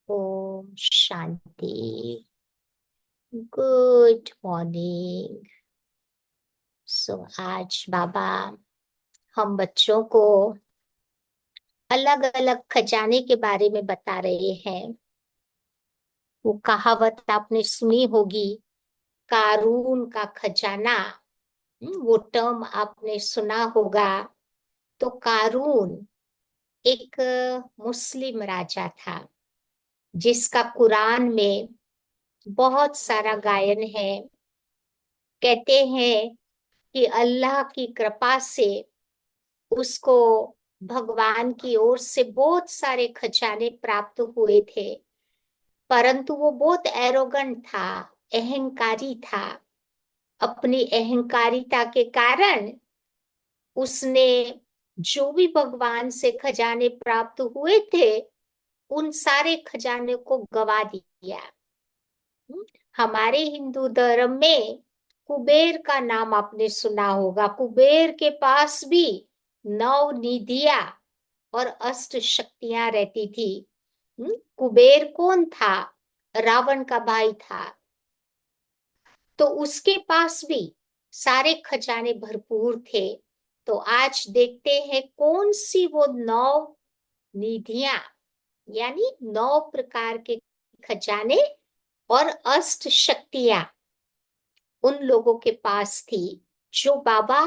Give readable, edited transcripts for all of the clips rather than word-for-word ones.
Om Shanti. Good morning. आज बाबा हम बच्चों को अलग अलग खजाने के बारे में बता रहे हैं। वो कहावत आपने सुनी होगी, कारून का खजाना। वो टर्म आपने सुना होगा। तो कारून एक मुस्लिम राजा था, जिसका कुरान में बहुत सारा गायन है। कहते हैं कि अल्लाह की कृपा से उसको भगवान की ओर से बहुत सारे खजाने प्राप्त हुए थे, परंतु वो बहुत एरोगेंट था, अहंकारी था। अपनी अहंकारिता के कारण उसने जो भी भगवान से खजाने प्राप्त हुए थे, उन सारे खजाने को गवा दिया। हमारे हिंदू धर्म में कुबेर का नाम आपने सुना होगा। कुबेर के पास भी 9 निधियां और अष्ट शक्तियां रहती थी। कुबेर कौन था? रावण का भाई था। तो उसके पास भी सारे खजाने भरपूर थे। तो आज देखते हैं कौन सी वो 9 निधियां, यानी 9 प्रकार के खजाने और अष्ट शक्तियां उन लोगों के पास थी, जो बाबा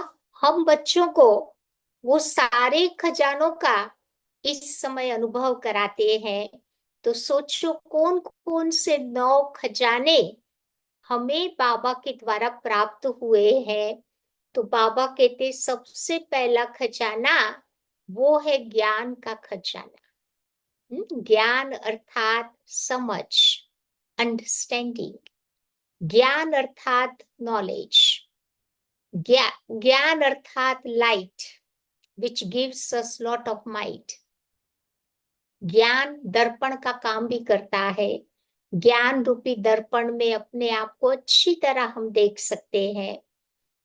हम बच्चों को वो सारे खजानों का इस समय अनुभव कराते हैं। तो सोचो कौन कौन से 9 खजाने हमें बाबा के द्वारा प्राप्त हुए हैं। तो बाबा कहते सबसे पहला खजाना वो है ज्ञान का खजाना। ज्ञान अर्थात समझ, अंडरस्टैंडिंग। ज्ञान अर्थात नॉलेज। ज्ञान अर्थात light, which gives us lot of might. ज्ञान दर्पण का काम भी करता है। ज्ञान रूपी दर्पण में अपने आप को अच्छी तरह हम देख सकते हैं।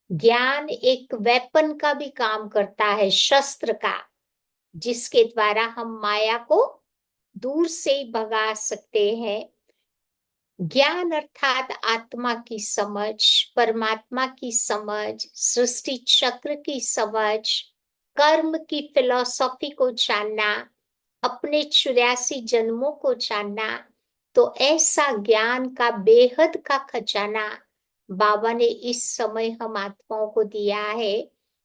ज्ञान एक वेपन का भी काम करता है, शस्त्र का, जिसके द्वारा हम माया को दूर से ही भगा सकते हैं। ज्ञान अर्थात आत्मा की समझ, परमात्मा की समझ, सृष्टि चक्र की समझ, कर्म की फिलॉसफी को जानना, अपने 84 जन्मों को जानना। तो ऐसा ज्ञान का बेहद का खजाना बाबा ने इस समय हम आत्माओं को दिया है।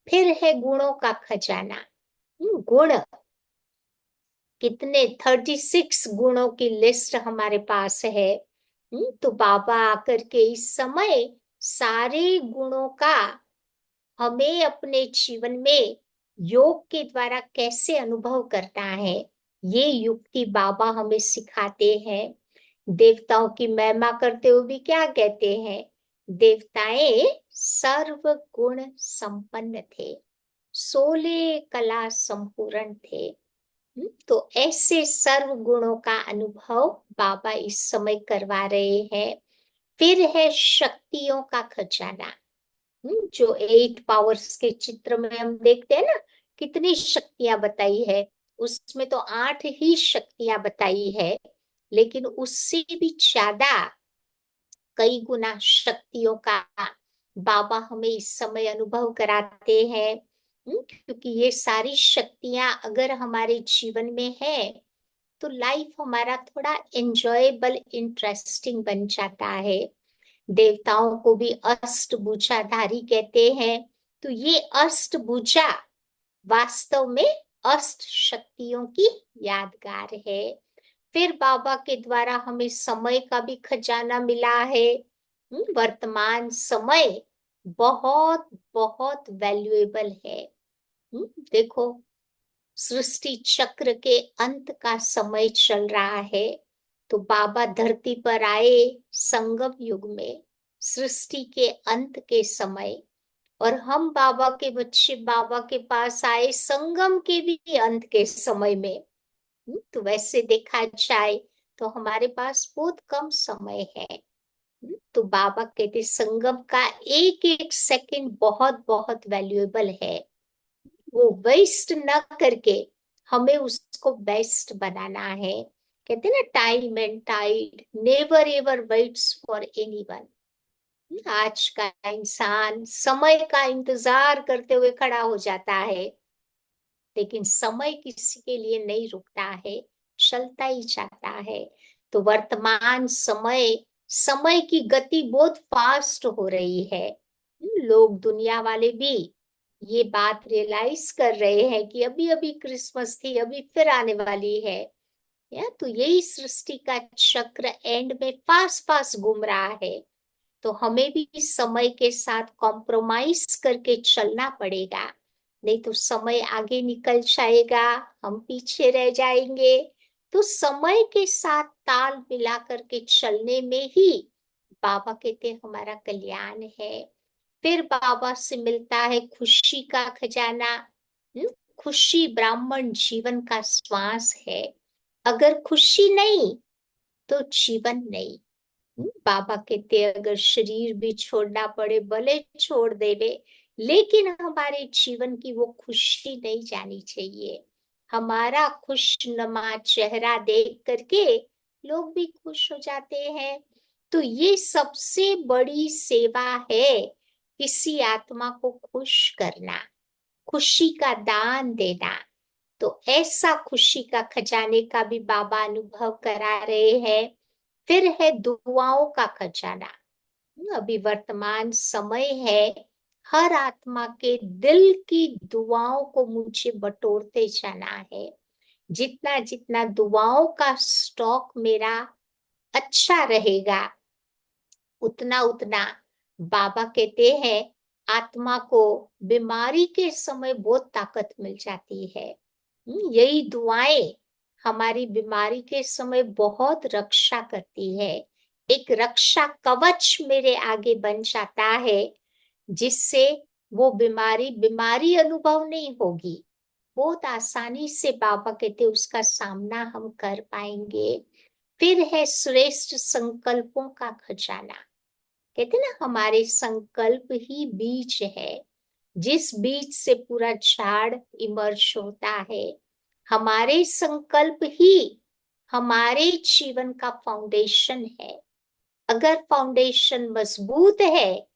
फिर है गुणों का खजाना। गुण कितने, 36 गुणों की लिस्ट हमारे पास है। तो बाबा आकर के इस समय सारे गुणों का हमें अपने जीवन में योग के द्वारा कैसे अनुभव करना है, ये युक्ति बाबा हमें सिखाते हैं। देवताओं की महिमा करते हुए भी क्या कहते हैं? देवताएं सर्व गुण संपन्न थे, 16 कला संपूर्ण थे। तो ऐसे सर्व गुणों का अनुभव बाबा इस समय करवा रहे हैं। फिर है शक्तियों का खजाना। जो 8 पावर्स के चित्र में हम देखते हैं ना, कितनी शक्तियां बताई है। उसमें तो 8 ही शक्तियां बताई है, लेकिन उससे भी ज्यादा कई गुना शक्तियों का बाबा हमें इस समय अनुभव कराते हैं। क्योंकि ये सारी शक्तियां अगर हमारे जीवन में है, तो लाइफ हमारा थोड़ा एंजॉयबल, इंटरेस्टिंग बन जाता है। देवताओं को भी अष्टभुजाधारी कहते हैं। तो ये अष्टभुजा वास्तव में अष्ट शक्तियों की यादगार है। फिर बाबा के द्वारा हमें समय का भी खजाना मिला है। वर्तमान समय बहुत बहुत वैल्यूएबल है। देखो, सृष्टि चक्र के अंत का समय चल रहा है। तो बाबा धरती पर आए संगम युग में, सृष्टि के अंत के समय, और हम बाबा के बच्चे बाबा के पास आए संगम के भी अंत के समय में। तो वैसे देखा जाए तो हमारे पास बहुत कम समय है। तो बाबा कहते संगम का एक एक सेकंड बहुत बहुत वैल्यूएबल है। वो वेस्ट न करके हमें उसको बेस्ट बनाना है। कहते ना, time and tide never ever waits for anyone. आज का इंसान समय का इंतजार करते हुए खड़ा हो जाता है, लेकिन समय किसी के लिए नहीं रुकता है, चलता ही जाता है। तो वर्तमान समय, समय की गति बहुत फास्ट हो रही है। लोग, दुनिया वाले भी ये बात रियलाइज कर रहे हैं कि अभी अभी क्रिसमस थी, अभी फिर आने वाली है। या तो यही सृष्टि का चक्र एंड में फास्ट फास्ट घूम रहा है। तो हमें भी समय के साथ कॉम्प्रोमाइज करके चलना पड़ेगा, नहीं तो समय आगे निकल जाएगा, हम पीछे रह जाएंगे। तो समय के साथ ताल मिला करके चलने में ही बाबा कहते हैं हमारा कल्याण है। फिर बाबा से मिलता है खुशी का खजाना। खुशी ब्राह्मण जीवन का श्वास है। अगर खुशी नहीं तो जीवन नहीं। बाबा कहते अगर शरीर भी छोड़ना पड़े भले छोड़ देवे, लेकिन हमारे जीवन की वो खुशी नहीं जानी चाहिए। हमारा खुशनुमा चेहरा देख करके लोग भी खुश हो जाते हैं। तो ये सबसे बड़ी सेवा है, किसी आत्मा को खुश करना, खुशी का दान देना। तो ऐसा खुशी का खजाने का भी बाबा अनुभव करा रहे हैं। फिर है दुआओं का खजाना। अभी वर्तमान समय है, हर आत्मा के दिल की दुआओं को मुझे बटोरते जाना है। जितना जितना दुआओं का स्टॉक मेरा अच्छा रहेगा, उतना उतना बाबा कहते हैं आत्मा को बीमारी के समय बहुत ताकत मिल जाती है। यही दुआएं हमारी बीमारी के समय बहुत रक्षा करती है। एक रक्षा कवच मेरे आगे बन जाता है, जिससे वो बीमारी बीमारी अनुभव नहीं होगी। बहुत आसानी से बाबा कहते उसका सामना हम कर पाएंगे। फिर है श्रेष्ठ संकल्पों का खजाना। कहते ना, हमारे संकल्प ही बीज है, जिस बीज से पूरा झाड़ इमर्ज होता है। हमारे संकल्प ही हमारे जीवन का फाउंडेशन है। अगर फाउंडेशन मजबूत है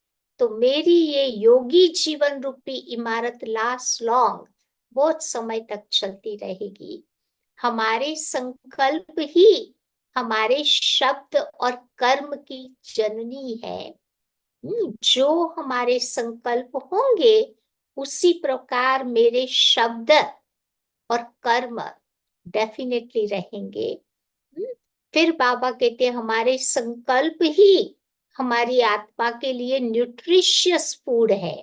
तो मेरी ये योगी जीवन रूपी इमारत लास्ट लॉन्ग, बहुत समय तक चलती रहेगी। हमारे संकल्प ही हमारे शब्द और कर्म की जननी है। जो हमारे संकल्प होंगे उसी प्रकार मेरे शब्द और कर्म डेफिनेटली रहेंगे। फिर बाबा कहते हैं हमारे संकल्प ही हमारी आत्मा के लिए न्यूट्रिशियस फूड है।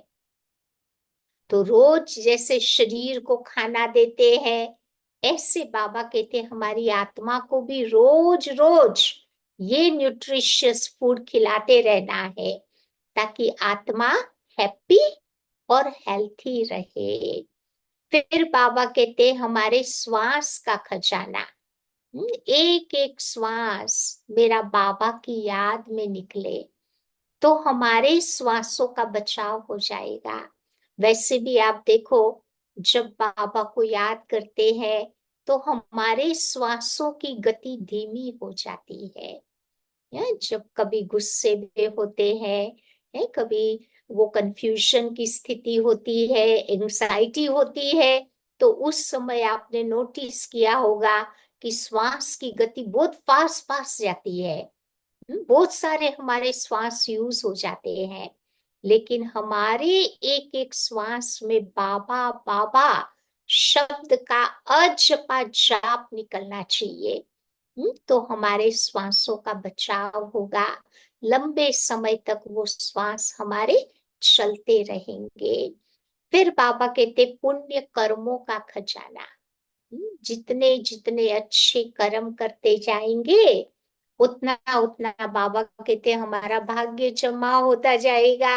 तो रोज जैसे शरीर को खाना देते हैं, ऐसे बाबा कहते हैं हमारी आत्मा को भी रोज रोज ये न्यूट्रिशियस फूड खिलाते रहना है, ताकि आत्मा हैप्पी और हेल्थी रहे। फिर बाबा कहते हैं हमारे श्वास का खजाना। एक एक श्वास मेरा बाबा की याद में निकले तो हमारे श्वासों का बचाव हो जाएगा। वैसे भी आप देखो, जब बाबा को याद करते हैं तो हमारे श्वासों की गति धीमी हो जाती है। जब कभी गुस्से में होते हैं, कभी वो कंफ्यूजन की स्थिति होती है, एंग्जाइटी होती है, तो उस समय आपने नोटिस किया होगा कि श्वास की गति बहुत फास्ट फास्ट जाती है। बहुत सारे हमारे श्वास यूज हो जाते हैं, लेकिन हमारे एक एक श्वास में बाबा बाबा शब्द का अजपा जाप निकलना चाहिए। तो हमारे श्वासों का बचाव होगा, लंबे समय तक वो श्वास हमारे चलते रहेंगे। फिर बाबा कहते पुण्य कर्मों का खजाना। जितने जितने अच्छे कर्म करते जाएंगे उतना उतना बाबा कहते हमारा भाग्य जमा होता जाएगा।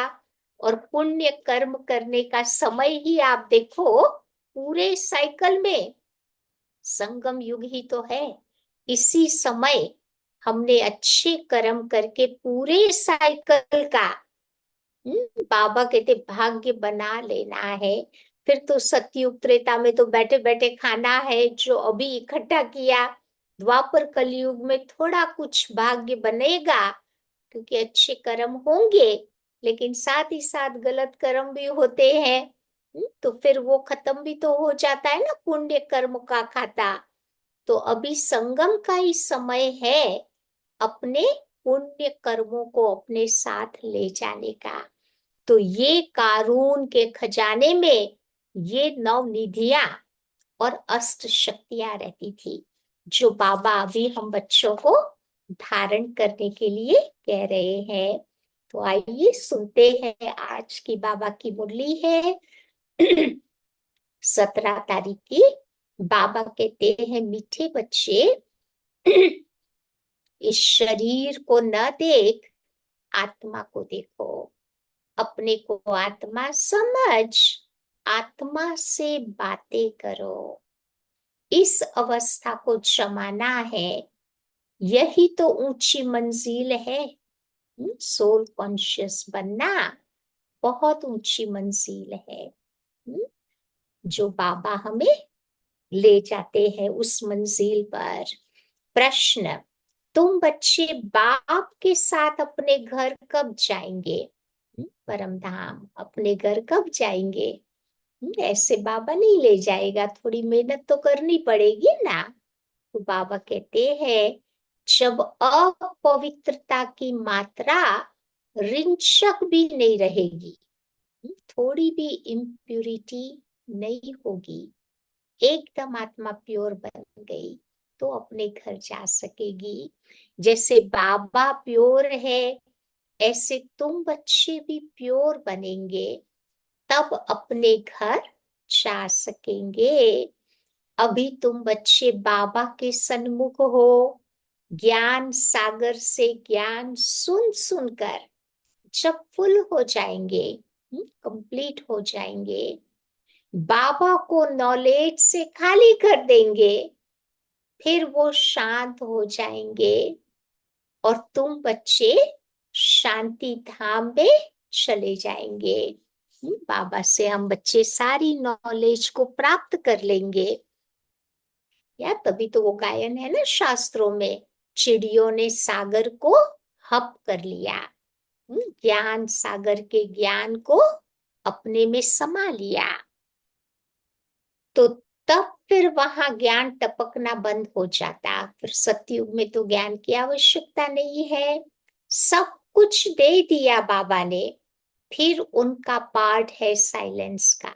और पुण्य कर्म करने का समय ही आप देखो, पूरे साइकिल में संगम युग ही तो है। इसी समय हमने अच्छे कर्म करके पूरे साइकिल का बाबा कहते भाग्य बना लेना है। फिर तो सतयुग त्रेता में तो बैठे बैठे खाना है जो अभी इकट्ठा किया, द्वापर कलयुग में थोड़ा कुछ भाग्य बनेगा, क्योंकि अच्छे कर्म होंगे, लेकिन साथ ही साथ गलत कर्म भी होते हैं। तो फिर वो खत्म भी तो हो जाता है ना पुण्य कर्म का खाता। तो अभी संगम का ही समय है अपने पुण्य कर्मों को अपने साथ ले जाने का। तो ये कारून के खजाने में ये 9 निधियां और अष्ट शक्तियां रहती थी, जो बाबा अभी हम बच्चों को धारण करने के लिए कह रहे हैं। तो आइए सुनते हैं, आज की बाबा की मुरली है 17 तारीख की। बाबा कहते हैं, मीठे बच्चे, इस शरीर को न देख, आत्मा को देखो। अपने को आत्मा समझ, आत्मा से बातें करो। इस अवस्था को जमाना है, यही तो ऊंची मंजिल है। सोल कॉन्शियस बनना बहुत ऊंची मंजिल है, जो बाबा हमें ले जाते हैं उस मंजिल पर। प्रश्न, तुम बच्चे बाप के साथ अपने घर कब जाएंगे? परम धाम अपने घर कब जाएंगे? ऐसे बाबा नहीं ले जाएगा, थोड़ी मेहनत तो करनी पड़ेगी ना। तो बाबा कहते हैं, जब अपवित्रता की मात्रा रिंचक भी नहीं रहेगी, थोड़ी भी इम्प्यूरिटी नहीं होगी, एकदम आत्मा प्योर बन गई, तो अपने घर जा सकेगी। जैसे बाबा प्योर है, ऐसे तुम बच्चे भी प्योर बनेंगे, तब अपने घर जा सकेंगे। अभी तुम बच्चे बाबा के सन्मुख हो, ज्ञान सागर से ज्ञान सुन सुनकर जब फुल हो जाएंगे, कंप्लीट हो जाएंगे, बाबा को नॉलेज से खाली कर देंगे, फिर वो शांत हो जाएंगे और तुम बच्चे शांति धाम में चले जाएंगे। बाबा से हम बच्चे सारी नॉलेज को प्राप्त कर लेंगे। या तभी तो वो गायन है ना शास्त्रों में, चिड़ियों ने सागर को हप कर लिया, ज्ञान सागर के ज्ञान को अपने में समा लिया। तो तब फिर वहां ज्ञान टपकना बंद हो जाता। फिर सतयुग में तो ज्ञान की आवश्यकता नहीं है, सब कुछ दे दिया बाबा ने। फिर उनका पार्ट है साइलेंस का।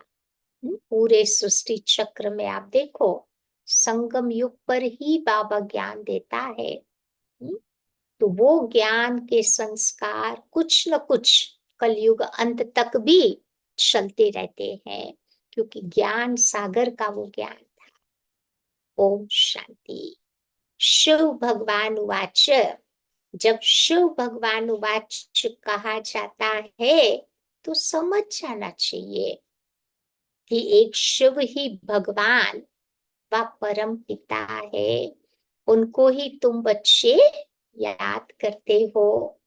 पूरे सृष्टि चक्र में आप देखो, संगम युग पर ही बाबा ज्ञान देता है। तो वो ज्ञान के संस्कार कुछ न कुछ कलयुग अंत तक भी चलते रहते हैं, क्योंकि ज्ञान सागर का वो ज्ञान था। ओम शांति। शिव भगवान उवाच, जब शिव भगवान उवाच कहा जाता है, तो समझ जाना चाहिए कि एक शिव ही भगवान व परम पिता है। उनको ही तुम बच्चे याद करते हो।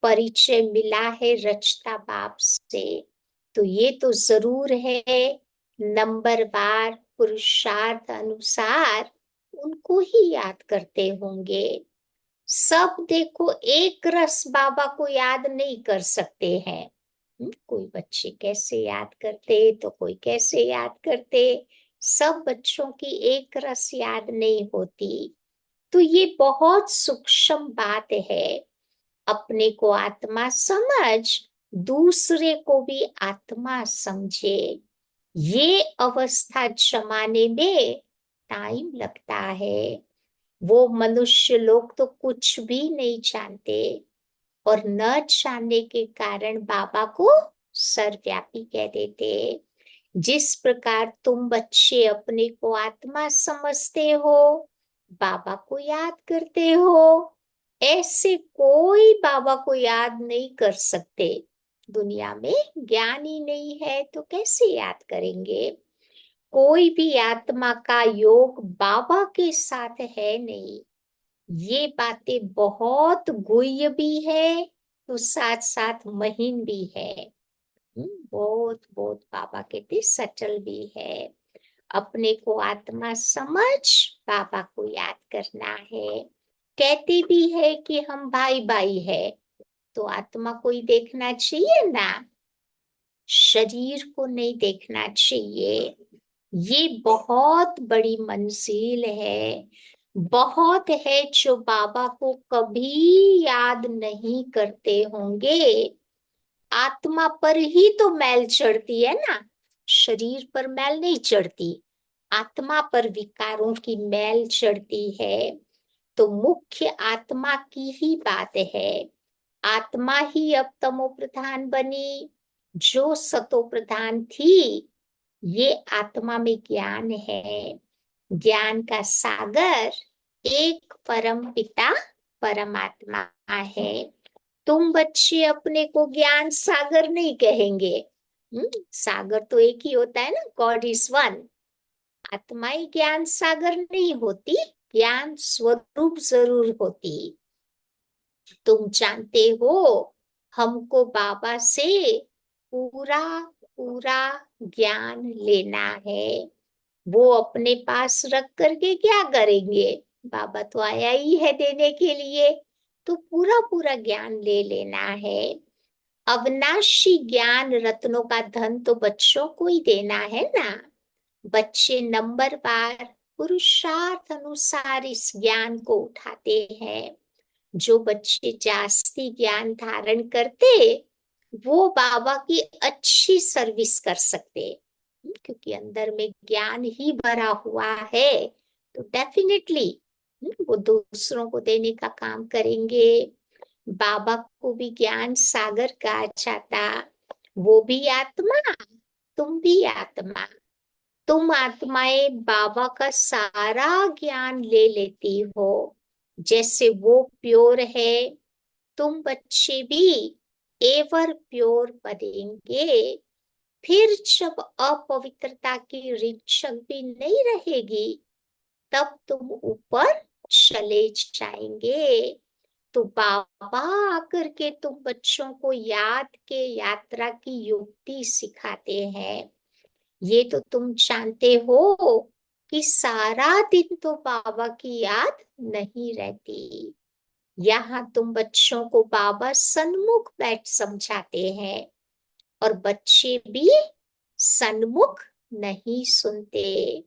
परिचय मिला है रचता बाप से, तो ये तो जरूर है नंबरवार पुरुषार्थ अनुसार उनको ही याद करते होंगे। सब देखो एक रस बाबा को याद नहीं कर सकते हैं। कोई बच्चे कैसे याद करते, तो कोई कैसे याद करते। सब बच्चों की एक रस याद नहीं होती। तो ये बहुत सूक्ष्म बात है। अपने को आत्मा समझ, दूसरे को भी आत्मा समझे। ये अवस्था जमाने में टाइम लगता है। वो मनुष्य लोग तो कुछ भी नहीं जानते, और न जानने के कारण बाबा को सर्वव्यापी कह देते। जिस प्रकार तुम बच्चे अपने को आत्मा समझते हो, बाबा को याद करते हो, ऐसे कोई बाबा को याद नहीं कर सकते। दुनिया में ज्ञान ही नहीं है तो कैसे याद करेंगे। कोई भी आत्मा का योग बाबा के साथ है नहीं। ये बातें बहुत गुह्य भी है, तो साथ साथ महीन भी है। बहुत बहुत बाबा कहते सचल भी है। अपने को आत्मा समझ, बाबा को याद करना है। कहते भी है कि हम भाई भाई है, तो आत्मा को ही देखना चाहिए ना, शरीर को नहीं देखना चाहिए। ये बहुत बड़ी मंजिल है, बहुत है जो बाबा को कभी याद नहीं करते होंगे। आत्मा पर ही तो मैल चढ़ती है ना, शरीर पर मैल नहीं चढ़ती, आत्मा पर विकारों की मैल चढ़ती है। तो मुख्य आत्मा की ही बात है। आत्मा ही अब तमो प्रधान बनी, जो सतो प्रधान थी। ये आत्मा में ज्ञान है, ज्ञान का सागर एक परम पिता परमात्मा है। तुम बच्चे अपने को ज्ञान सागर नहीं कहेंगे। सागर तो एक ही होता है ना, गॉड इज वन। आत्माएं ज्ञान सागर नहीं होती, ज्ञान स्वरूप जरूर होती। तुम जानते हो, हमको बाबा से पूरा पूरा ज्ञान लेना है। वो अपने पास रख करके क्या करेंगे, बाबा तो आया ही है देने के लिए, तो पूरा पूरा ज्ञान ले लेना है। अविनाशी ज्ञान रत्नों का धन तो बच्चों को ही देना है ना। बच्चे नंबरवार पुरुषार्थ अनुसार इस ज्ञान को उठाते हैं। जो बच्चे जास्ती ज्ञान धारण करते, वो बाबा की अच्छी सर्विस कर सकते, क्योंकि अंदर में ज्ञान ही भरा हुआ है। तो डेफिनेटली वो दूसरों को देने का काम करेंगे। बाबा को भी ज्ञान सागर कहा जाता। वो भी आत्मा, तुम भी आत्मा। तुम आत्माएं बाबा का सारा ज्ञान ले लेती हो। जैसे वो प्योर है, तुम बच्चे भी एवर प्योर बनेंगे। फिर जब अपवित्रता की रिंचक भी नहीं रहेगी, तब तुम ऊपर चले जाएंगे। तो बाबा आकर के तुम बच्चों को याद के यात्रा की युक्ति सिखाते हैं। ये तो तुम जानते हो कि सारा दिन तो बाबा की याद नहीं रहती। यहाँ तुम बच्चों को बाबा सन्मुख बैठ समझाते हैं, और बच्चे भी सन्मुख नहीं सुनते।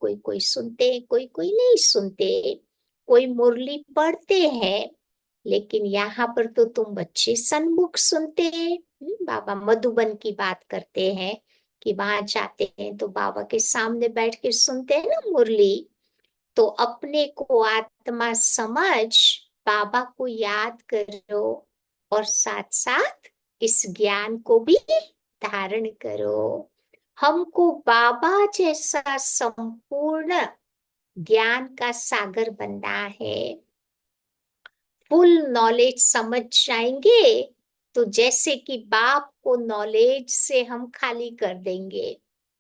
कोई कोई सुनते, कोई कोई नहीं सुनते, कोई मुरली पढ़ते हैं, लेकिन यहाँ पर तो तुम बच्चे सन्मुख सुनते हैं। बाबा मधुबन की बात करते हैं कि वहां जाते हैं तो बाबा के सामने बैठ के सुनते हैं ना मुरली। तो अपने को आत्मा समझ बाबा को याद करो, और साथ साथ इस ज्ञान को भी धारण करो। हमको बाबा जैसा संपूर्ण ज्ञान का सागर बनना है। फुल नॉलेज समझ जाएंगे, तो जैसे कि बाप को नॉलेज से हम खाली कर देंगे।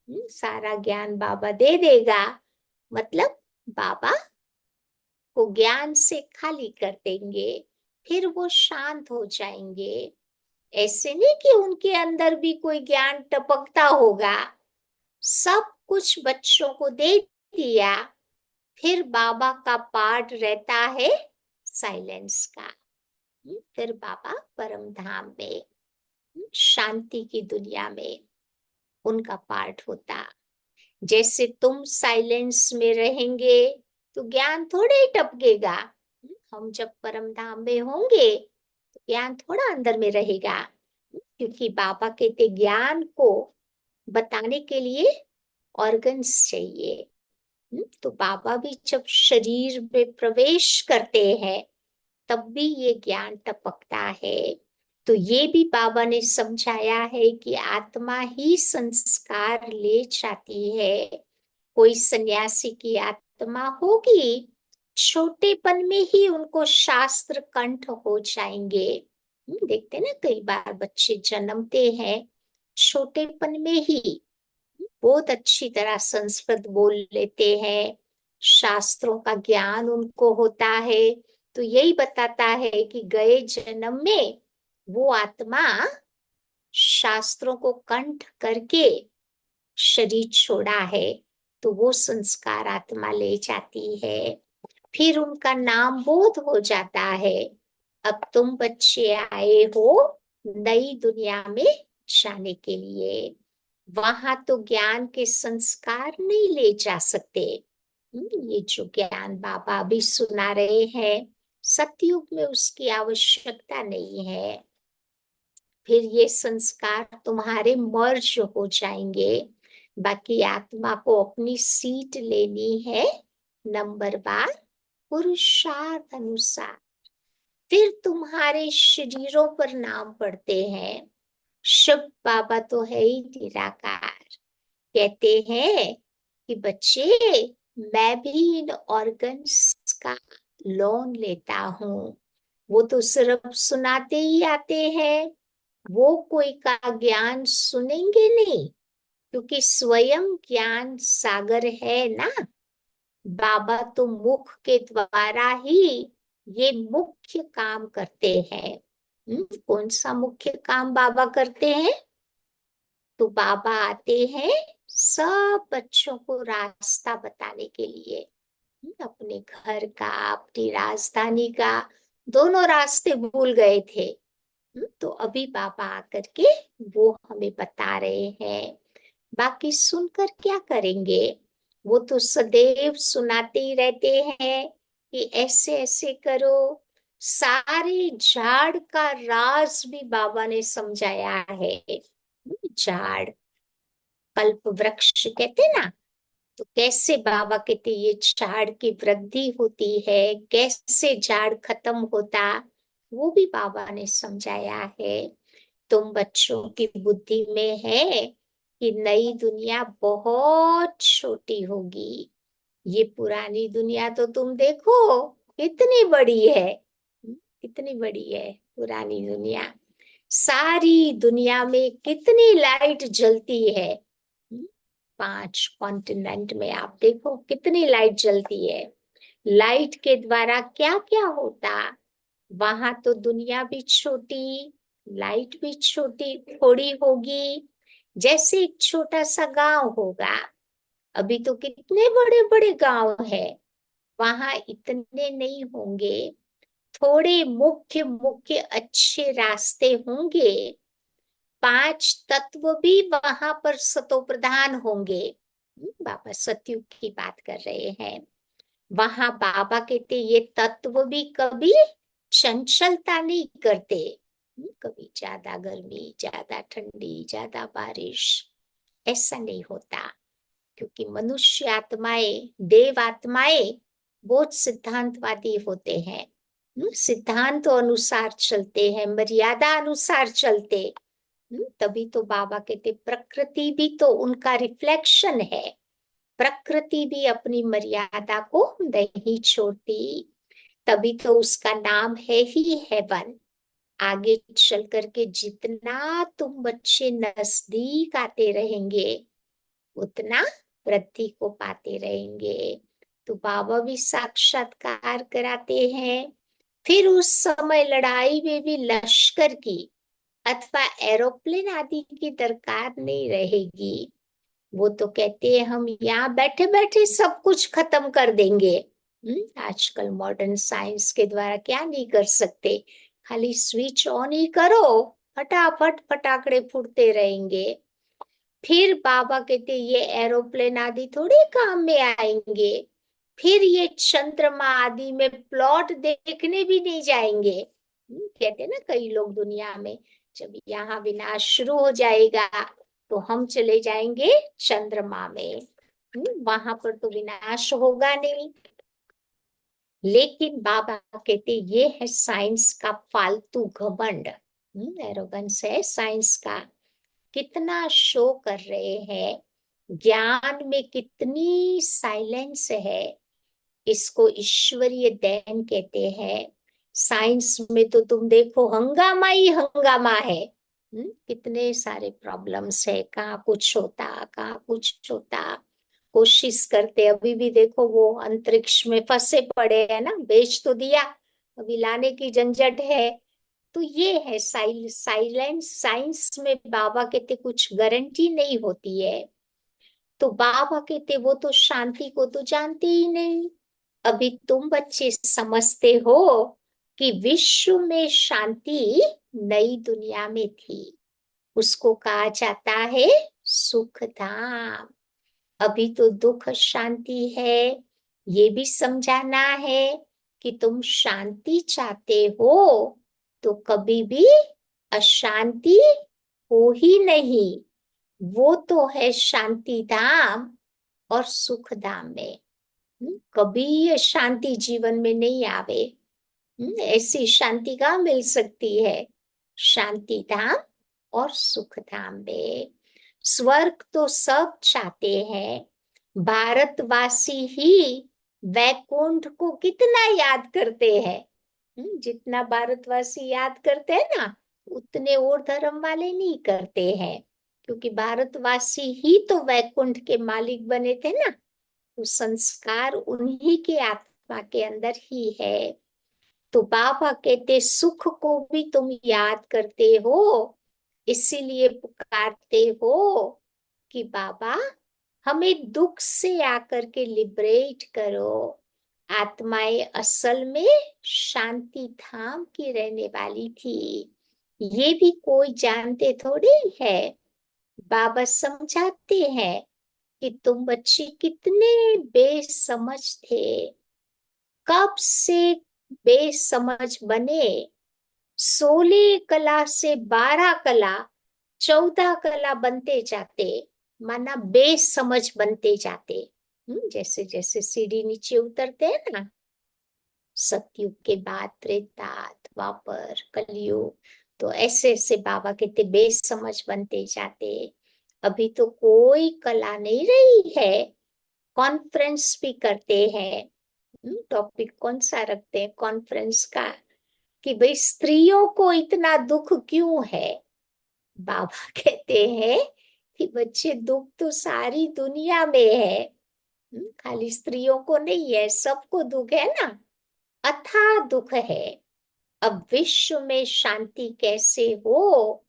सारा ज्ञान बाबा दे देगा, मतलब बाबा को ज्ञान से खाली कर देंगे, फिर वो शांत हो जाएंगे। ऐसे नहीं कि उनके अंदर भी कोई ज्ञान टपकता होगा। सब कुछ बच्चों को दे दिया, फिर बाबा का पार्ट रहता है साइलेंस का। फिर बाबा परम धाम में, शांति की दुनिया में उनका पार्ट होता। जैसे तुम साइलेंस में रहेंगे तो ज्ञान थोड़े ही टपकेगा। हम जब परम धाम में होंगे तो ज्ञान थोड़ा अंदर में रहेगा, क्योंकि बाबा कहते ज्ञान को बताने के लिए ऑर्गन्स चाहिए। तो बाबा भी जब शरीर में प्रवेश करते हैं, तब भी ये ज्ञान टपकता है। तो ये भी बाबा ने समझाया है कि आत्मा ही संस्कार ले जाती है। कोई सन्यासी की आत्मा होगी, छोटेपन में ही उनको शास्त्र कंठ हो जाएंगे। देखते ना, कई बार बच्चे जन्मते हैं छोटेपन में ही, बहुत अच्छी तरह संस्कृत बोल लेते हैं, शास्त्रों का ज्ञान उनको होता है। तो यही बताता है कि गए जन्म में वो आत्मा शास्त्रों को कंठ करके शरीर छोड़ा है, तो वो संस्कार आत्मा ले जाती है। फिर उनका नाम बोध हो जाता है, अब तुम बच्चे आए हो नई दुनिया में जाने के लिए। वहां तो ज्ञान के संस्कार नहीं ले जा सकते। ये जो ज्ञान बाबा अभी सुना रहे हैं, सतयुग में उसकी आवश्यकता नहीं है। फिर ये संस्कार तुम्हारे मर्ज हो जाएंगे। बाकी आत्मा को अपनी सीट लेनी है नंबर बार पुरुषार्थ अनुसार। फिर तुम्हारे शरीरों पर नाम पड़ते हैं। शिव बाबा तो है ही निराकार, कहते हैं कि बच्चे मैं भी इन ऑर्गन्स का लोन लेता हूँ। वो तो सिर्फ सुनाते ही आते हैं, वो कोई का ज्ञान सुनेंगे नहीं, क्योंकि स्वयं ज्ञान सागर है ना। बाबा तो मुख के द्वारा ही ये मुख्य काम करते हैं। कौन सा मुख्य काम बाबा करते हैं? तो बाबा आते हैं सब बच्चों को रास्ता बताने के लिए। अपने घर का, अपनी राजधानी का, दोनों रास्ते भूल गए थे। तो अभी बाबा आकर के वो हमें बता रहे हैं। बाकी सुनकर क्या करेंगे? वो तो सदैव सुनाते ही रहते हैं कि ऐसे ऐसे करो। सारे झाड़ का राज भी बाबा ने समझाया है। झाड़, कल्प वृक्ष कहते ना, तो कैसे बाबा कहते ये झाड़ की वृद्धि होती है, कैसे झाड़ खत्म होता, वो भी बाबा ने समझाया है। तुम बच्चों की बुद्धि में है कि नई दुनिया बहुत छोटी होगी। ये पुरानी दुनिया तो तुम देखो कितनी बड़ी है, कितनी बड़ी है पुरानी दुनिया। सारी दुनिया में कितनी लाइट जलती है। 5 कॉन्टिनेंट में आप देखो कितनी लाइट जलती है। लाइट के द्वारा क्या क्या होता। वहां तो दुनिया भी छोटी, लाइट भी छोटी थोड़ी होगी, जैसे एक छोटा सा गांव होगा। अभी तो कितने बड़े बड़े गांव है, वहां इतने नहीं होंगे। थोड़े मुख्य मुख्य अच्छे रास्ते होंगे। 5 तत्व भी वहां पर सतो प्रधान होंगे। बाबा सतयुग की बात कर रहे हैं। वहां बाबा कहते ये तत्व भी कभी चंचलता नहीं करते। कभी ज्यादा गर्मी, ज्यादा ठंडी, ज्यादा बारिश, ऐसा नहीं होता। क्योंकि मनुष्य आत्माएं, देव आत्माएं बहुत सिद्धांतवादी होते हैं। सिद्धांत अनुसार चलते हैं, मर्यादा अनुसार चलते। तभी तो बाबा कहते प्रकृति भी तो उनका रिफ्लेक्शन है। प्रकृति भी अपनी मर्यादा को नहीं छोड़ती। तभी तो उसका नाम है ही हेवन। आगे चल करके जितना तुम बच्चे नजदीक आते रहेंगे, उतना वृद्धि को पाते रहेंगे। तो बाबा भी साक्षात्कार कराते हैं। फिर उस समय लड़ाई में भी लश्कर की अथवा एरोप्लेन आदि की दरकार नहीं रहेगी। वो तो कहते हैं हम यहाँ बैठे बैठे सब कुछ खत्म कर देंगे। आजकल मॉडर्न साइंस के द्वारा क्या नहीं कर सकते, खाली स्विच ऑन ही करो, फटाफट फटाकड़े फूटते रहेंगे। फिर बाबा कहते ये एरोप्लेन आदि थोड़े काम में आएंगे। फिर ये चंद्रमा आदि में प्लॉट देखने भी नहीं जाएंगे। कहते ना कई लोग दुनिया में, जब यहाँ विनाश शुरू हो जाएगा तो हम चले जाएंगे चंद्रमा में। वहां पर तो विनाश होगा नहीं। लेकिन बाबा कहते ये है साइंस का फालतू घमंड। एरोगेंस है साइंस का। कितना शो कर रहे हैं, ज्ञान में कितनी साइलेंस है। इसको ईश्वरीय देन कहते हैं। साइंस में तो तुम देखो हंगामा ही हंगामा है। कितने सारे प्रॉब्लम्स है, कहाँ कुछ होता, कहाँ कुछ होता। कोशिश करते, अभी भी देखो वो अंतरिक्ष में फंसे पड़े हैं ना, बेच तो दिया, अभी लाने की झंझट है। तो ये है साइलेंस साइंस में बाबा कहते कुछ गारंटी नहीं होती है। तो बाबा कहते वो तो शांति को तो जानते ही नहीं। अभी तुम बच्चे समझते हो कि विश्व में शांति नई दुनिया में थी, उसको कहा जाता है सुख धाम। अभी तो दुख शांति है, ये भी समझाना है कि तुम शांति चाहते हो तो कभी भी अशांति हो ही नहीं। वो तो है शांति धाम और सुख धाम में। कभी ये शांति जीवन में नहीं आवे। ऐसी शांति कहाँ मिल सकती है? शांति धाम और सुख धाम में। स्वर्ग तो सब चाहते हैं, भारतवासी ही वैकुंठ को कितना याद करते हैं। जितना भारतवासी याद करते हैं ना, उतने और धर्म वाले नहीं करते हैं, क्योंकि भारतवासी ही तो वैकुंठ के मालिक बने थे ना। तो संस्कार उन्हीं के आत्मा के अंदर ही है। तो बाबा कहते सुख को भी तुम याद करते हो, इसीलिए पुकारते हो कि बाबा हमें दुख से आकर के लिबरेट करो। आत्माएं असल में शांति धाम की रहने वाली थी, ये भी कोई जानते थोड़े है। बाबा समझाते हैं कि तुम बच्चे कितने बेसमझ थे, कब से बेसमझ बने। 16 कला से 12 कला, 14 कला बनते जाते, माना बेसमझ बनते जाते। जैसे जैसे सीढ़ी नीचे उतरते हैं ना, सतयुग के बाद त्रेता, द्वापर, कलयुग, तो ऐसे ऐसे बाबा कहते बेसमझ बनते जाते। अभी तो कोई कला नहीं रही है। कॉन्फ्रेंस भी करते हैं, टॉपिक कौन सा रखते हैं कॉन्फ्रेंस का, कि भाई स्त्रियों को इतना दुख क्यों है। बाबा कहते हैं कि बच्चे दुख तो सारी दुनिया में है, खाली स्त्रियों को नहीं है, सबको दुख है ना, अथाह दुख है। अब विश्व में शांति कैसे हो?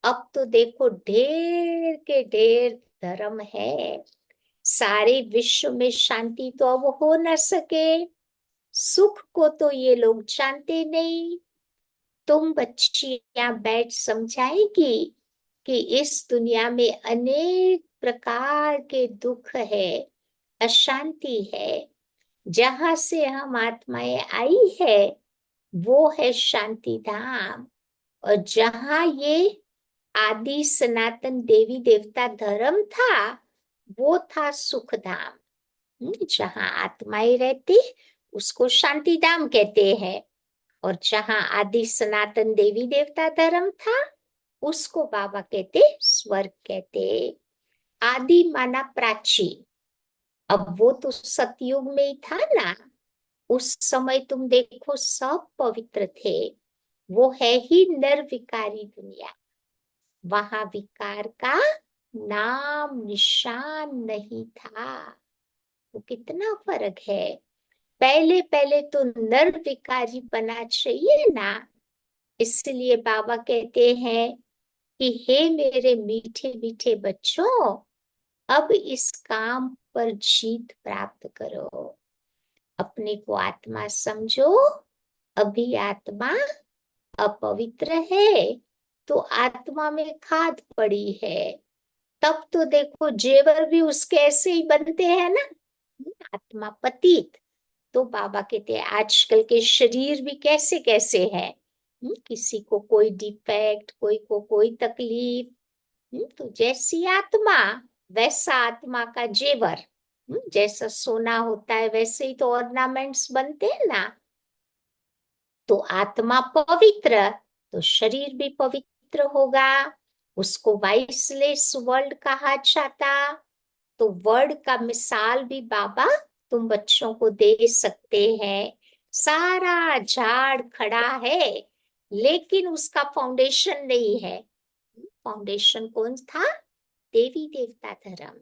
अब तो देखो ढेर के ढेर धर्म है, सारे विश्व में शांति तो अब हो न सके। सुख को तो ये लोग जानते नहीं। तुम बच्चियां बैठ समझाएगी कि इस दुनिया में अनेक प्रकार के दुख है, अशांति है। जहां से हम आत्माएं आई है वो है शांति धाम, और जहां ये आदि सनातन देवी देवता धर्म था वो था सुख धाम। जहां आत्माएं रहती उसको शांति धाम कहते हैं, और जहां आदि सनातन देवी देवता धर्म था उसको बाबा कहते स्वर्ग कहते। आदि माना प्राचीन, अब वो तो सतयुग में ही था ना। उस समय तुम देखो सब पवित्र थे, वो है ही निर्विकारी दुनिया, वहां विकार का नाम निशान नहीं था। वो कितना फर्क है। पहले पहले तो निर्विकारी बना चाहिए ना। इसलिए बाबा कहते हैं कि हे मेरे मीठे मीठे बच्चों, अब इस काम पर जीत प्राप्त करो। अपने को आत्मा समझो। अभी आत्मा अपवित्र है तो आत्मा में खाद पड़ी है। तब तो देखो जेवर भी उसके ऐसे ही बनते हैं ना। आत्मा पतित, तो बाबा कहते हैं आजकल के शरीर भी कैसे कैसे है। किसी को कोई डिफेक्ट, कोई को कोई तकलीफ। तो जैसी आत्मा वैसा आत्मा का जेवर। जैसा सोना होता है वैसे ही तो ऑर्नामेंट्स बनते हैं ना। तो आत्मा पवित्र तो शरीर भी पवित्र होगा। उसको वाइसलेस वर्ल्ड कहा जाता। तो वर्ड का मिसाल भी बाबा तुम बच्चों को दे सकते हैं। सारा झाड़ खड़ा है लेकिन उसका फाउंडेशन नहीं है। फाउंडेशन कौन था? देवी देवता धर्म,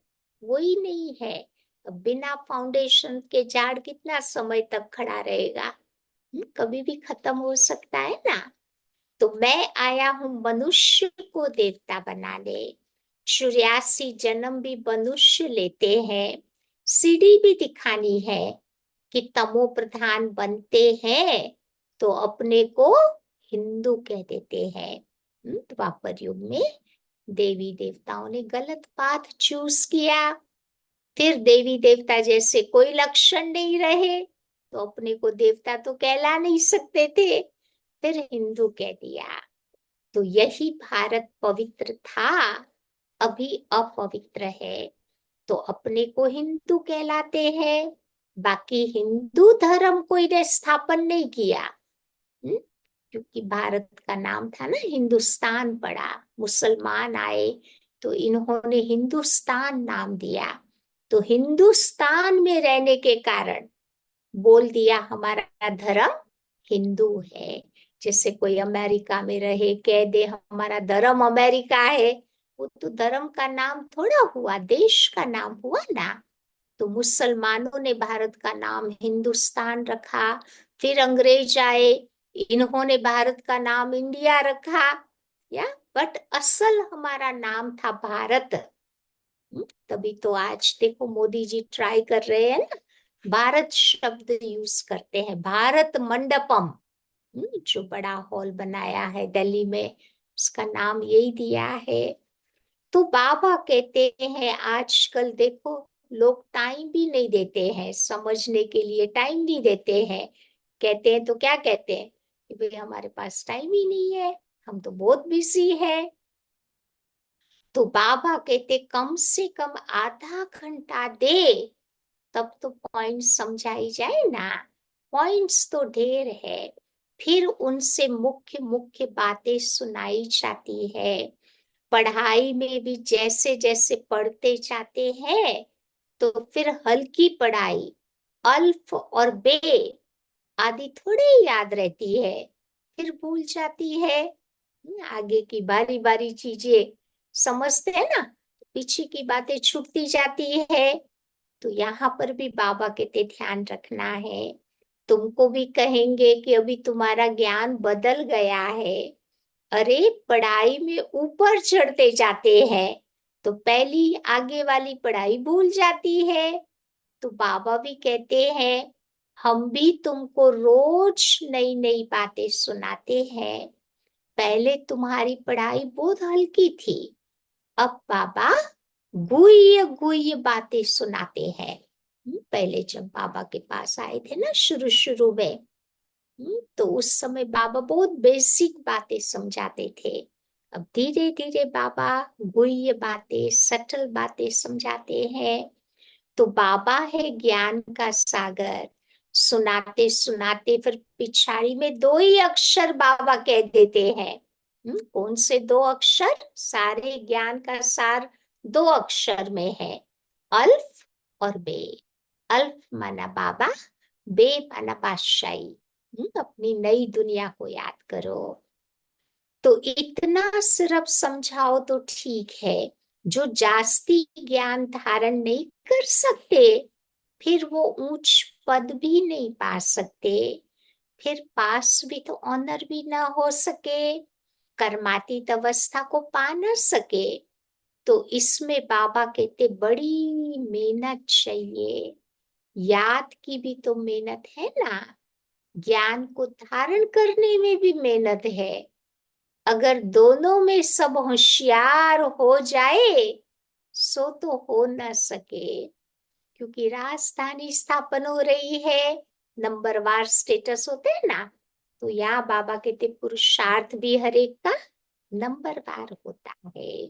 वही नहीं है। अब बिना फाउंडेशन के झाड़ कितना समय तक खड़ा रहेगा? कभी भी खत्म हो सकता है ना। तो मैं आया हूं मनुष्य को देवता बनाने, 84 जन्म भी मनुष्य लेते हैं, सीढ़ी भी दिखानी है कि तमो प्रधान बनते हैं तो अपने को हिंदू कह देते हैं। द्वापर युग में देवी देवताओं ने गलत पाथ चूज किया, फिर देवी देवता जैसे कोई लक्षण नहीं रहे तो अपने को देवता तो कहला नहीं सकते थे, फिर हिंदू कह दिया। तो यही भारत पवित्र था, अभी अपवित्र है, तो अपने को हिंदू कहलाते हैं। बाकी हिंदू धर्म कोई ने स्थापन नहीं किया, क्योंकि भारत का नाम था ना, हिंदुस्तान पड़ा, मुसलमान आए तो इन्होंने हिंदुस्तान नाम दिया। तो हिंदुस्तान में रहने के कारण बोल दिया हमारा धर्म हिंदू है। जैसे कोई अमेरिका में रहे कह दे हमारा धर्म अमेरिका है, वो तो धर्म का नाम थोड़ा हुआ, देश का नाम हुआ ना। तो मुसलमानों ने भारत का नाम हिंदुस्तान रखा, फिर अंग्रेज आए, इन्होंने भारत का नाम इंडिया रखा, या बट असल हमारा नाम था भारत। तभी तो आज देखो मोदी जी ट्राई कर रहे हैं ना, भारत शब्द यूज करते हैं, भारत मंडपम, जो बड़ा हॉल बनाया है दिल्ली में, उसका नाम यही दिया है। तो बाबा कहते हैं आजकल देखो लोग टाइम भी नहीं देते हैं, समझने के लिए टाइम नहीं देते हैं। कहते हैं तो क्या कहते हैं कि भाई हमारे पास टाइम ही नहीं है, हम तो बहुत बिजी है। तो बाबा कहते कम से कम आधा घंटा दे, तब तो पॉइंट समझाई जाए ना। पॉइंट्स तो ढेर है, फिर उनसे मुख्य मुख्य बातें सुनाई जाती है। पढ़ाई में भी जैसे जैसे पढ़ते जाते हैं तो फिर हल्की पढ़ाई, अल्फ और बे आदि थोड़ी याद रहती है, फिर भूल जाती है। आगे की बारी बारी चीजें समझते हैं ना, पीछे की बातें छूटती जाती है। तो यहाँ पर भी बाबा कहते ध्यान रखना है। तुमको भी कहेंगे कि अभी तुम्हारा ज्ञान बदल गया है, अरे पढ़ाई में ऊपर चढ़ते जाते हैं तो पहली आगे वाली पढ़ाई भूल जाती है। तो बाबा भी कहते हैं हम भी तुमको रोज नई नई बातें सुनाते हैं, पहले तुम्हारी पढ़ाई बहुत हल्की थी, अब बाबा गुह्य गुह्य बातें सुनाते हैं। पहले जब बाबा के पास आए थे ना शुरू शुरू में, तो उस समय बाबा बहुत बेसिक बातें समझाते थे। अब धीरे धीरे बाबा गुह्य बातें, सटल बातें समझाते हैं। तो बाबा है ज्ञान का सागर, सुनाते सुनाते फिर पिछाड़ी में दो ही अक्षर बाबा कह देते हैं। कौन से दो अक्षर? सारे ज्ञान का सार दो अक्षर में है, अल्फ और बे। अल्फ माना बाबा, बे माना बादशाही। अपनी नई दुनिया को याद करो। तो इतना सिर्फ समझाओ तो ठीक है, जो जास्ती ज्ञान धारण नहीं कर सकते फिर वो ऊंच पद भी नहीं पा सकते, फिर पास भी तो ऑनर भी ना हो सके, कर्मातीत अवस्था को पा न सके। तो इसमें बाबा कहते बड़ी मेहनत चाहिए, याद की भी तो मेहनत है ना, ज्ञान को धारण करने में भी मेहनत है। अगर दोनों में सब होशियार हो जाए सो तो हो न सके, क्योंकि राजधानी स्थापन हो रही है, नंबरवार स्टेटस होते हैं ना, तो यहाँ बाबा कहते पुरुषार्थ भी हर एक का नंबरवार होता है।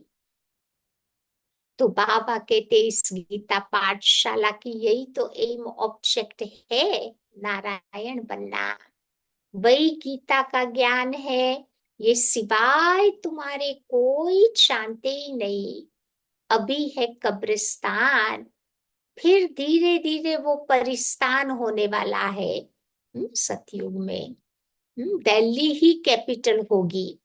तो बाबा कहते इस गीता पाठशाला की यही तो एम ऑब्जेक्ट है, नारायण बनना। वही गीता का ज्ञान है, ये सिवाय तुम्हारे कोई जानते ही नहीं। अभी है कब्रिस्तान, फिर धीरे धीरे वो परिस्तान होने वाला है। सतयुग में दिल्ली ही कैपिटल होगी,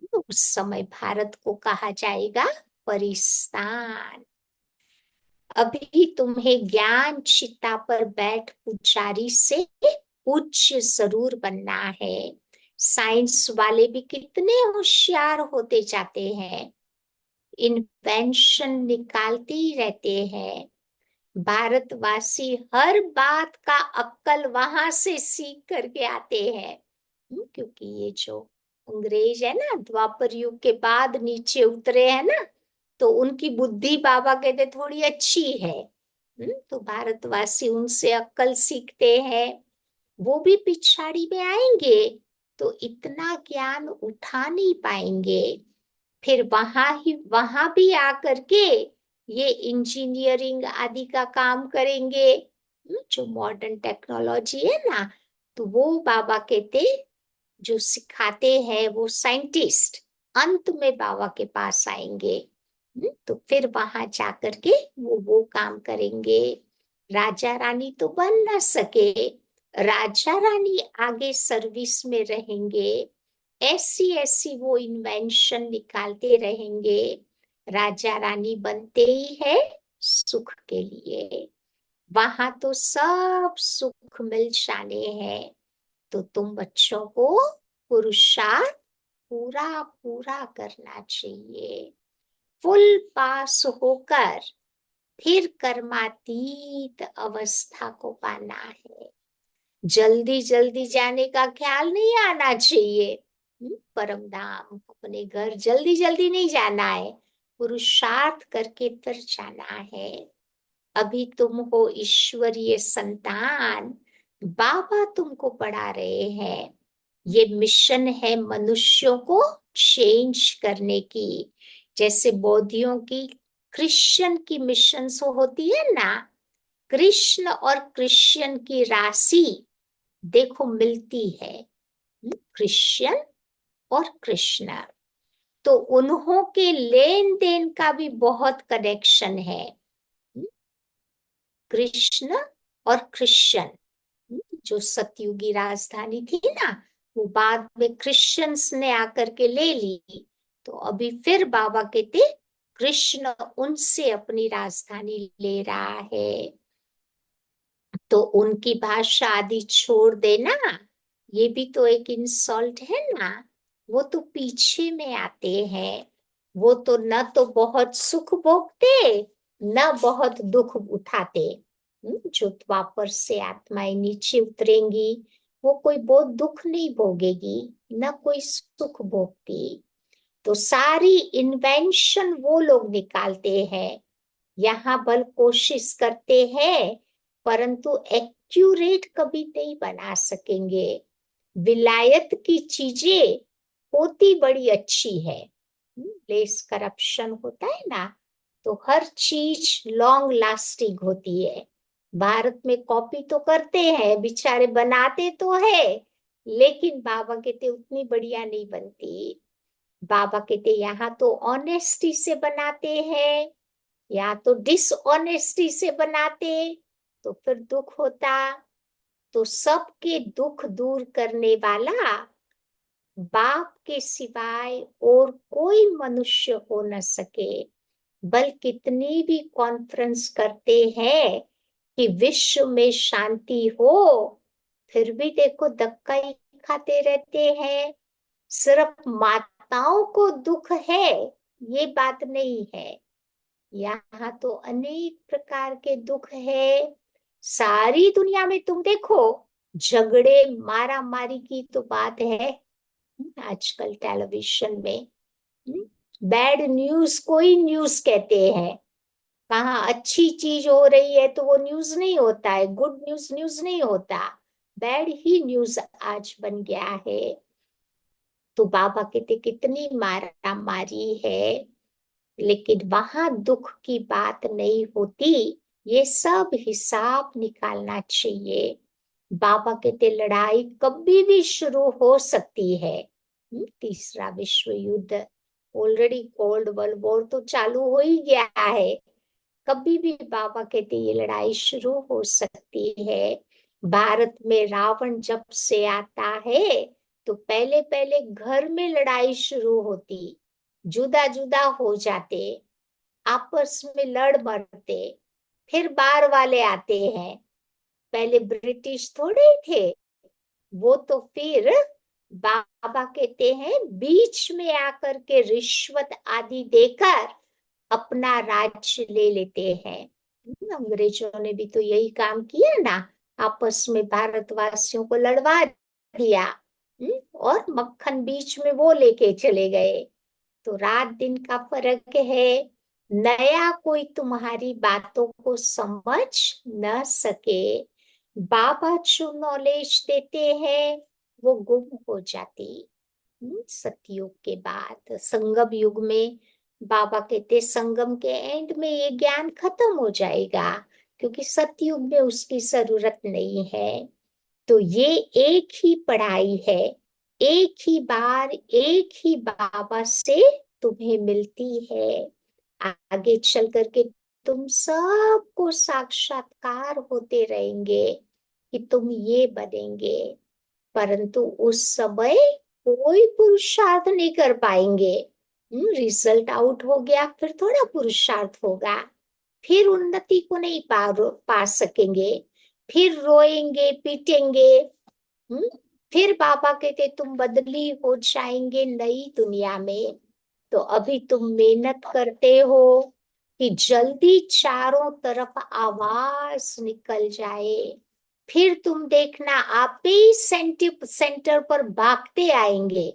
तो उस समय भारत को कहा जाएगा परिस्तान। अभी तुम्हें ज्ञान चिता पर बैठ पुजारी से पूज्य जरूर बनना है। साइंस वाले भी कितने होशियार होते जाते हैं, इन्वेंशन निकालते ही रहते हैं। भारतवासी हर बात का अक्कल वहां से सीख करके आते हैं। क्योंकि ये जो अंग्रेज है ना, द्वापर युग के बाद नीचे उतरे हैं ना, तो उनकी बुद्धि बाबा कहते थोड़ी अच्छी है। तो भारतवासी उनसे अक्कल सीखते हैं। वो भी पिछाड़ी में आएंगे तो इतना ज्ञान उठा नहीं पाएंगे। फिर वहां भी आकर के ये इंजीनियरिंग आदि का काम करेंगे। जो मॉडर्न टेक्नोलॉजी है ना, तो वो बाबा कहते जो सिखाते हैं वो साइंटिस्ट अंत में बाबा के पास आएंगे। तो फिर वहां जाकर के वो काम करेंगे। राजा रानी तो बन ना सके, राजा रानी आगे सर्विस में रहेंगे। ऐसी ऐसी वो इन्वेंशन निकालते रहेंगे। राजा रानी बनते ही है सुख के लिए, वहां तो सब सुख मिल जाने हैं। तो तुम बच्चों को पुरुषार्थ पूरा पूरा करना चाहिए, फुल पास होकर फिर कर्मातीत अवस्था को पाना है। जल्दी जल्दी जाने का ख्याल नहीं आना चाहिए। परम धाम अपने घर जल्दी जल्दी नहीं जाना है, पुरुषार्थ करके फिर जाना है। अभी तुम हो ईश्वरीय संतान, बाबा तुमको पढ़ा रहे हैं। ये मिशन है मनुष्यों को चेंज करने की। जैसे बौद्धियों की क्रिश्चियन की मिशन होती है ना, कृष्ण और क्रिश्चियन की राशि देखो मिलती है। क्रिश्चियन और कृष्ण, तो उन्हों के लेन देन का भी बहुत कनेक्शन है। कृष्ण और क्रिश्चियन, जो सतयुगी राजधानी थी ना, वो बाद में क्रिश्चियंस ने आकर के ले ली। तो अभी फिर बाबा कहते कृष्ण उनसे अपनी राजधानी ले रहा है। तो उनकी भाषा आदि छोड़ देना, ये भी तो एक इंसल्ट है ना। वो तो पीछे में आते हैं, वो तो न तो बहुत सुख भोगते न बहुत दुख उठाते। जो द्वापर से आत्माएं नीचे उतरेंगी वो कोई बहुत दुख नहीं भोगेगी, न कोई सुख भोगती। तो सारी इन्वेंशन वो लोग निकालते हैं। यहाँ बल कोशिश करते हैं परंतु एक्यूरेट कभी नहीं बना सकेंगे। विलायत की चीजें होती बड़ी अच्छी है, लेस करप्शन होता है ना, तो हर चीज लॉन्ग लास्टिंग होती है। भारत में कॉपी तो करते हैं बेचारे, बनाते तो है, लेकिन बाबा कहते उतनी बढ़िया नहीं बनती। बाबा कहते यहाँ तो ऑनेस्टी से बनाते हैं, या तो डिसऑनेस्टी से बनाते तो फिर दुख होता। तो सबके दुख दूर करने वाला बाप के सिवाय और कोई मनुष्य हो न सके। बल कितनी भी कॉन्फ्रेंस करते हैं कि विश्व में शांति हो, फिर भी देखो धक्का ही खाते रहते हैं। सिर्फ माताओं को दुख है ये बात नहीं है, यहाँ तो अनेक प्रकार के दुख है। सारी दुनिया में तुम देखो झगड़े मारा मारी की तो बात है आजकल टेलीविजन में। बैड न्यूज कोई न्यूज कहते हैं, कहाँ अच्छी चीज हो रही है तो वो न्यूज नहीं होता है, गुड न्यूज न्यूज नहीं होता, बैड ही न्यूज आज बन गया है। तो बाबा कहते कितनी मारा मारी है, लेकिन वहां दुख की बात नहीं होती। ये सब हिसाब निकालना चाहिए। बाबा कहते लड़ाई कभी भी शुरू हो सकती है। तीसरा विश्व युद्ध, ऑलरेडी कोल्ड वर्ल्ड वॉर तो चालू हो ही गया है। कभी भी बाबा कहते ये लड़ाई शुरू हो सकती है। भारत में रावण जब से आता है तो पहले पहले घर में लड़ाई शुरू होती, जुदा जुदा हो जाते, आपस में लड़ मरते, फिर बाहर वाले आते हैं। पहले ब्रिटिश थोड़े ही थे, वो तो फिर बाबा कहते हैं बीच में आकर के रिश्वत आदि देकर अपना राज्य ले लेते हैं। अंग्रेजों ने भी तो यही काम किया ना, आपस में भारतवासियों को लड़वा दिया। और मक्खन बीच में वो लेके चले गए। तो रात दिन का फर्क है। नया कोई तुम्हारी बातों को समझ न सके, बाबा जो नॉलेज देते हैं वो गुम हो जाती। सतयुग के बाद संगम युग में बाबा कहते संगम के एंड में ये ज्ञान खत्म हो जाएगा, क्योंकि सतयुग में उसकी जरूरत नहीं है। तो ये एक ही पढ़ाई है, एक ही बार एक ही बाबा से तुम्हें मिलती है। आगे चल करके तुम सबको साक्षात्कार होते रहेंगे कि तुम ये बनेंगे, परंतु उस समय कोई पुरुषार्थ नहीं कर पाएंगे। रिजल्ट आउट हो गया फिर थोड़ा पुरुषार्थ होगा, फिर उन्नति को नहीं पा सकेंगे, फिर रोएंगे पीटेंगे। हम्म फिर बाबा कहते तुम बदली हो जाएंगे नई दुनिया में। तो अभी तुम मेहनत करते हो कि जल्दी चारों तरफ आवाज निकल जाए, फिर तुम देखना आप ही सेंटर पर भागते आएंगे।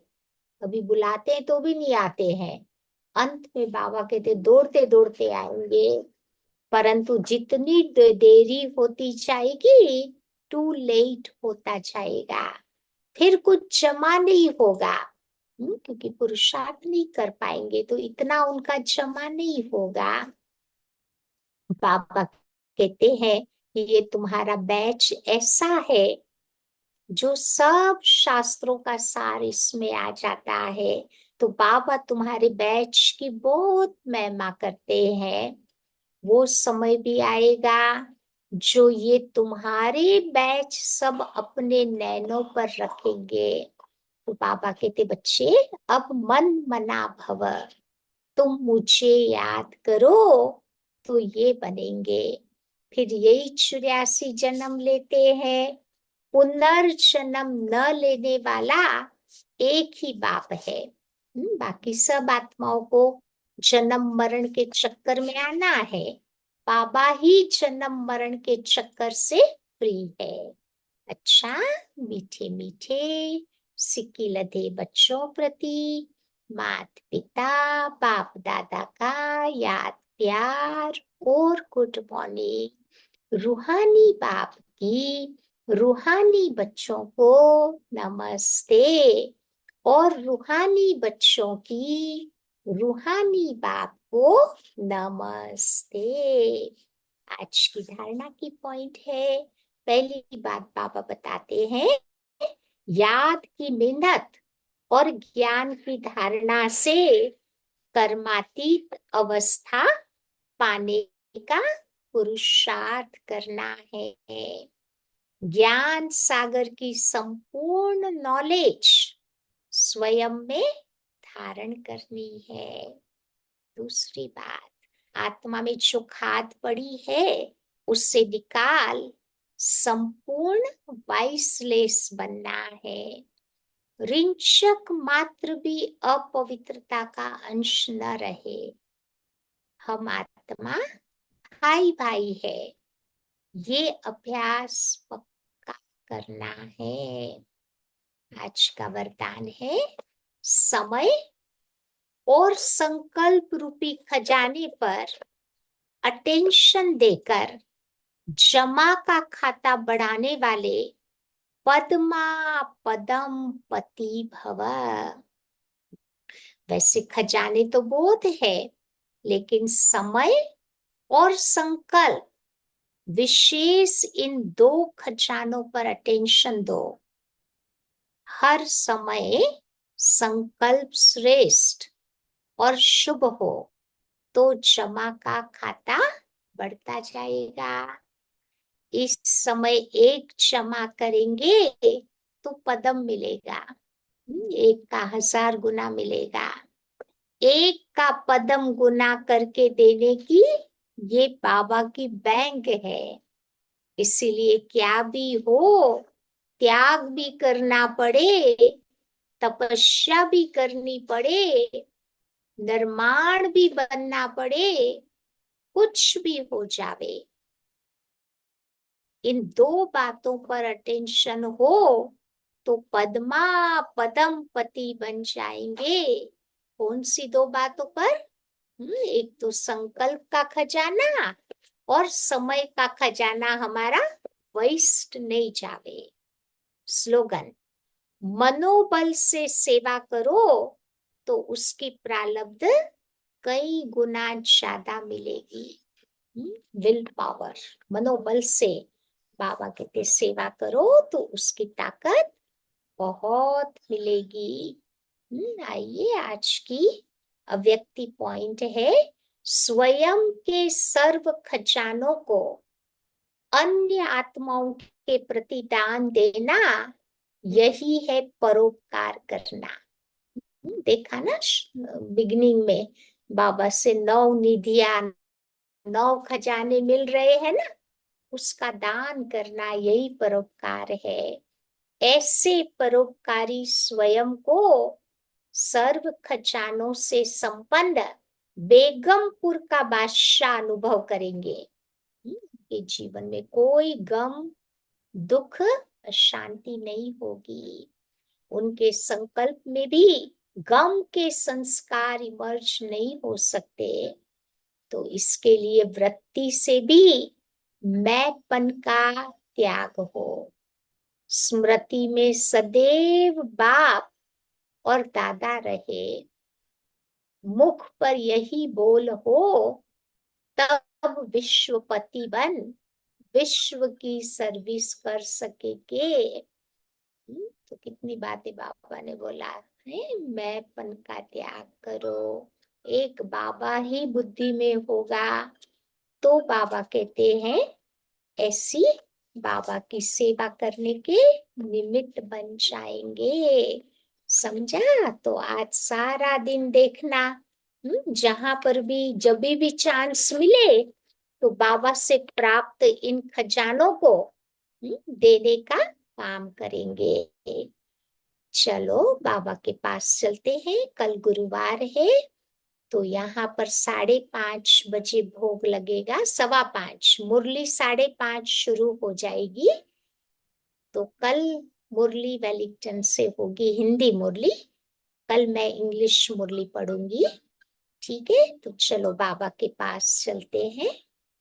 अभी बुलाते हैं तो भी नहीं आते हैं, अंत में बाबा कहते दौड़ते दौड़ते आएंगे। परंतु जितनी देरी होती जाएगी टू लेट होता जाएगा, फिर कुछ जमा नहीं होगा। क्योंकि पुरुषार्थ नहीं कर पाएंगे तो इतना उनका जमा नहीं होगा। बाबा कहते हैं कि ये तुम्हारा बैच ऐसा है जो सब शास्त्रों का सार इसमें आ जाता है। तो बाबा तुम्हारे बैच की बहुत महिमा करते हैं। वो समय भी आएगा जो ये तुम्हारे बैच सब अपने नैनों पर रखेंगे। तो बाबा कहते बच्चे अब मन मना भव, तुम मुझे याद करो तो ये बनेंगे। फिर यही 84 जन्म लेते हैं। पुनर्जन्म न लेने वाला एक ही बाप है। बाकी सब आत्माओं को जन्म मरण के चक्कर में आना है, बाबा ही जन्म मरण के चक्कर से फ्री है। अच्छा, मीठे मीठे सिक्की लदे बच्चों प्रति माता पिता बाप दादा का याद प्यार और गुड मॉर्निंग। रूहानी बाप की रूहानी बच्चों को नमस्ते, और रूहानी बच्चों की रूहानी बाप को नमस्ते। आज की धारणा की पॉइंट है, पहली बात बाबा बताते हैं, याद की मेहनत और ज्ञान की धारणा से कर्मातीत अवस्था पाने का पुरुषार्थ करना है। ज्ञान सागर की संपूर्ण नॉलेज स्वयं में धारण करनी है। दूसरी बात, आत्मा में जो खाद पड़ी है उससे निकाल संपूर्ण वाइसलेस बनना है। रिंचक मात्र भी अपवित्रता का अंश न रहे। हम आत्मा भाई भाई है, ये अभ्यास पक्का करना है। आज का वरदान है, समय और संकल्प रूपी खजाने पर अटेंशन देकर जमा का खाता बढ़ाने वाले पद्मा पदम पति भव। वैसे खजाने तो बहुत है, लेकिन समय और संकल्प विशेष इन दो खजानों पर अटेंशन दो। हर समय संकल्प श्रेष्ठ और शुभ हो तो जमा का खाता बढ़ता जाएगा। इस समय एक जमा करेंगे तो पदम मिलेगा, एक का 1000 गुना मिलेगा। एक का पदम गुना करके देने की ये बाबा की बैंक है। इसीलिए क्या भी हो, त्याग भी करना पड़े, तपस्या भी करनी पड़े, निर्माण भी बनना पड़े, कुछ भी हो जावे, इन दो बातों पर अटेंशन हो तो पद्मा पदम पति बन जाएंगे। कौन सी दो बातों पर? एक तो संकल्प का खजाना और समय का खजाना हमारा वेस्ट नहीं जावे। स्लोगन, मनोबल से सेवा करो तो उसकी प्रारब्ध कई गुना ज्यादा मिलेगी। विल पावर, मनोबल से बाबा कहते सेवा करो तो उसकी ताकत बहुत मिलेगी। आइए आज की अव्यक्ति पॉइंट है, स्वयं के सर्व खजानों को अन्य आत्माओं के प्रति दान देना, यही है परोपकार करना। देखा ना बिगनिंग में बाबा से 9 निधियां 9 खजाने मिल रहे हैं ना, उसका दान करना यही परोपकार है। ऐसे परोपकारी स्वयं को सर्व खजानों से संपन्न बेगमपुर का बादशाह अनुभव करेंगे। कि जीवन में कोई गम दुख शांति नहीं होगी। उनके संकल्प में भी गम के संस्कार इमर्ज नहीं हो सकते। तो इसके लिए वृत्ति से भी मैंपन का त्याग हो। स्मृति में सदैव बाप और दादा रहे, मुख पर यही बोल हो, तब विश्वपति बन विश्व की सर्विस कर सकेंगे। तो कितनी बातें बाबा ने बोला है, मैंपन का त्याग करो। एक बाबा ही बुद्धि में होगा तो बाबा कहते हैं ऐसी बाबा की सेवा करने के निमित्त बन जाएंगे। समझा? तो आज सारा दिन देखना, जहां पर भी जब भी चांस मिले तो बाबा से प्राप्त इन खजानों को देने का काम करेंगे। चलो बाबा के पास चलते हैं। कल गुरुवार है तो यहाँ पर 5:30 बजे भोग लगेगा, 5:15 मुरली 5:30 शुरू हो जाएगी। तो कल मुरली वेलिंगटन से होगी, हिंदी मुरली। कल मैं इंग्लिश मुरली पढ़ूंगी। ठीक है, तो चलो बाबा के पास चलते हैं।